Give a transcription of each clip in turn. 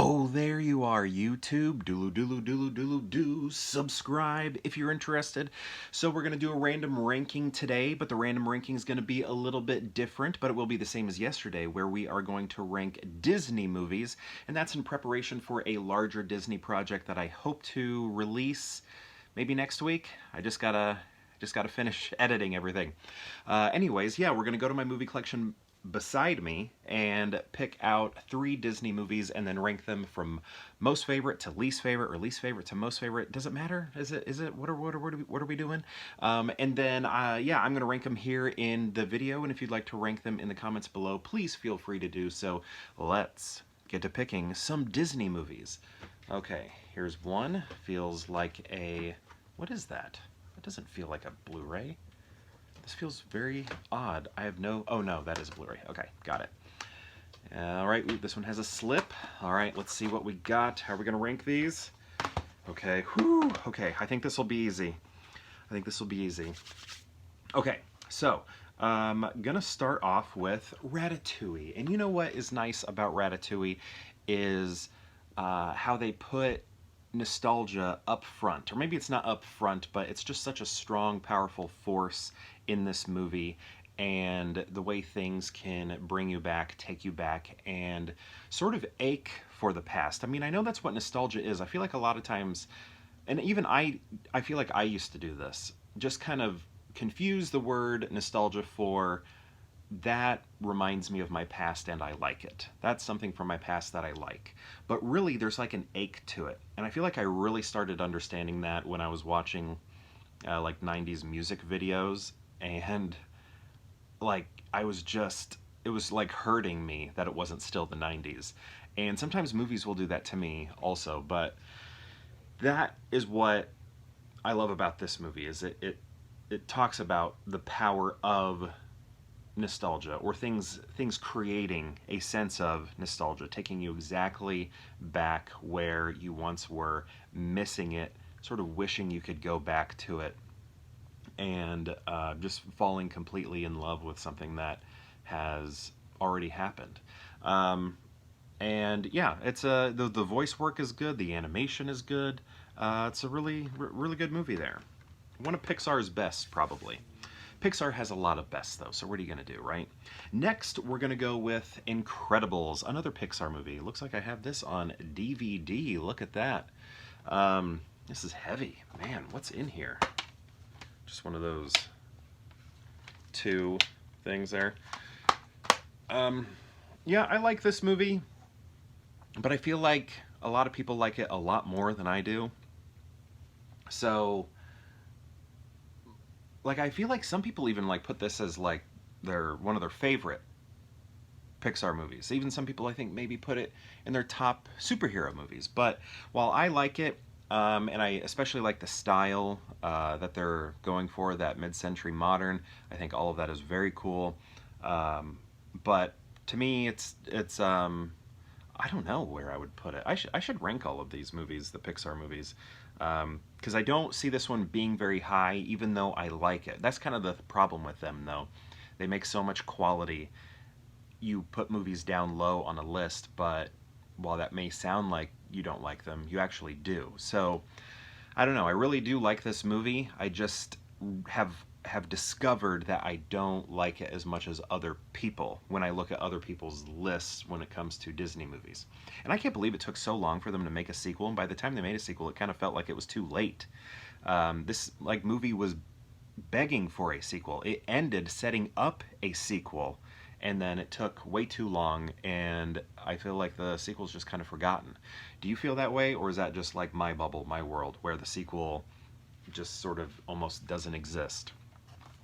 Oh, there you are, YouTube. Do subscribe if you're interested. So we're going to do a random ranking today, but the random ranking is going to be a little bit different, but it will be the same as yesterday, where we are going to rank Disney movies, and that's in preparation for a larger Disney project that I hope to release maybe next week. I just gotta finish editing everything. Anyways, yeah, we're gonna go to my movie collection beside me and pick out 3 Disney movies and then rank them from most favorite to least favorite or least favorite to most favorite. Does it matter? Is it what are we doing? And then yeah, I'm gonna rank them here in the video, and if you'd like to rank them in the comments below, please feel free to do so. Let's get to picking some Disney movies. Okay, here's one. Feels like a, what is that? That doesn't feel like a Blu-ray. This feels very odd. I have no, oh no, that is a Blu-ray. Okay, got it. All right, ooh, this one has a slip. All right, let's see what we got. How are we gonna rank these? Okay, whew, okay, I think this will be easy. I think this will be easy. Okay, so I'm gonna start off with Ratatouille. And you know what is nice about Ratatouille is how they put nostalgia up front, or maybe it's not up front, but it's just such a strong, powerful force in this movie, and the way things can bring you back, take you back, and sort of ache for the past. I mean, I know that's what nostalgia is. I feel like a lot of times, and even I feel like I used to do this, just kind of confuse the word nostalgia for that reminds me of my past and I like it. That's something from my past that I like. But really, there's like an ache to it. And I feel like I really started understanding that when I was watching like 90s music videos, and like I was just, it was like hurting me that it wasn't still the 90s. And sometimes movies will do that to me also, but that is what I love about this movie, is it talks about the power of nostalgia, or things creating a sense of nostalgia, taking you exactly back where you once were, missing it, sort of wishing you could go back to it, and just falling completely in love with something that has already happened. And yeah, it's the voice work is good, the animation is good. It's a really good movie there. One of Pixar's best, probably. Pixar has a lot of best, though, so what are you going to do, right? Next, we're going to go with Incredibles, another Pixar movie. Looks like I have this on DVD. Look at that. This is heavy. Man, what's in here? Just one of those 2 things there. Yeah, I like this movie, but I feel like a lot of people like it a lot more than I do. So like, I feel like some people even like put this as like one of their favorite Pixar movies. Even some people, I think, maybe put it in their top superhero movies. But while I like it, and I especially like the style that they're going for, that mid-century modern, I think all of that is very cool. But to me, it's I don't know where I would put it. I should rank all of these movies, the Pixar movies, because I don't see this one being very high, even though I like it. That's kind of the problem with them, though. They make so much quality. You put movies down low on a list, but while that may sound like you don't like them, you actually do. So, I don't know. I really do like this movie. I just have discovered that I don't like it as much as other people when I look at other people's lists when it comes to Disney movies. And I can't believe it took so long for them to make a sequel, and by the time they made a sequel, it kind of felt like it was too late. This like movie was begging for a sequel. It ended setting up a sequel, and then it took way too long, and I feel like the sequel's just kind of forgotten. Do you feel that way, or is that just like my bubble, my world, where the sequel just sort of almost doesn't exist?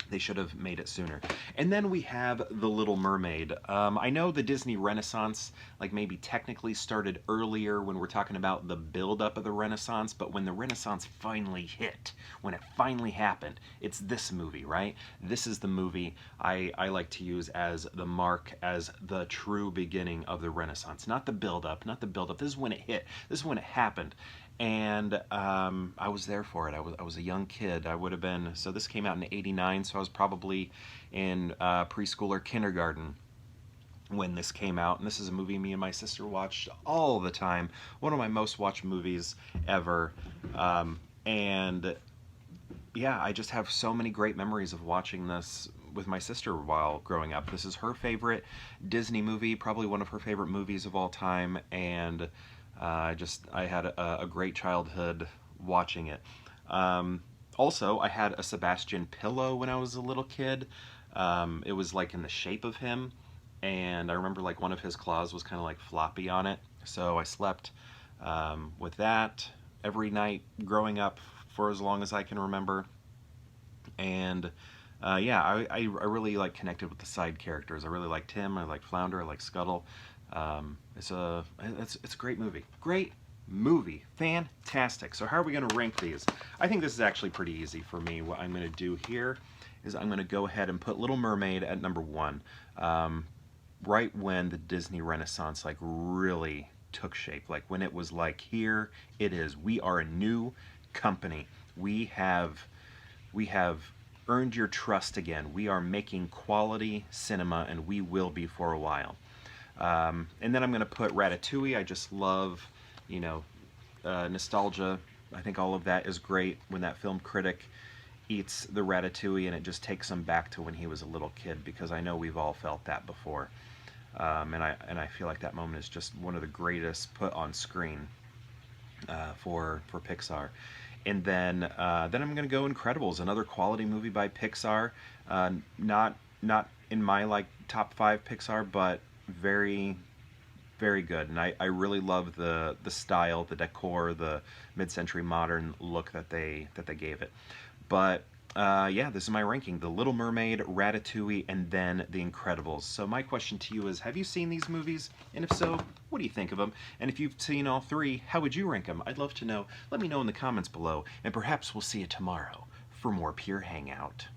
They should have made it sooner. And then we have The Little Mermaid. I know the Disney Renaissance, like, maybe technically started earlier when we're talking about the buildup of the Renaissance, but when the Renaissance finally hit, when it finally happened, it's this movie, right? This is the movie I like to use as the mark, as the true beginning of the Renaissance. Not the buildup, not the buildup. This is when it hit. This is when it happened. And I was there for it. I was a young kid. I would have been, so this came out in '89, so I was probably in preschool or kindergarten. when this came out, and this is a movie me and my sister watched all the time. One of my most watched movies ever. And yeah, I just have so many great memories of watching this with my sister while growing up. This is her favorite Disney movie, probably one of her favorite movies of all time, and I had a great childhood watching it. Also, I had a Sebastian pillow when I was a little kid. It was like in the shape of him, and I remember like one of his claws was kind of like floppy on it. So I slept with that every night growing up for as long as I can remember. And yeah, I really like connected with the side characters. I really liked him. I liked Flounder. I liked Scuttle. It's a great movie. Great movie. Fantastic. So how are we going to rank these? I think this is actually pretty easy for me. What I'm going to do here is I'm going to go ahead and put Little Mermaid at number 1. Right when the Disney Renaissance like really took shape, like when it was like, here it is. We are a new company. We have earned your trust again. We are making quality cinema, and we will be for a while. And then I'm going to put Ratatouille. I just love, you know, nostalgia. I think all of that is great when that film critic eats the ratatouille and it just takes him back to when he was a little kid, because I know we've all felt that before. And I feel like that moment is just one of the greatest put on screen for Pixar. And then I'm going to go Incredibles, another quality movie by Pixar. Not in my like top 5 Pixar, but very very good. And I really love the style, the decor, the mid-century modern look that they gave it. But yeah, this is my ranking: The Little Mermaid, Ratatouille, and then The Incredibles. So my question to you is, have you seen these movies? And if so, what do you think of them? And if you've seen all 3, how would you rank them? I'd love to know. Let me know in the comments below, and perhaps we'll see you tomorrow for more Pure Hangout.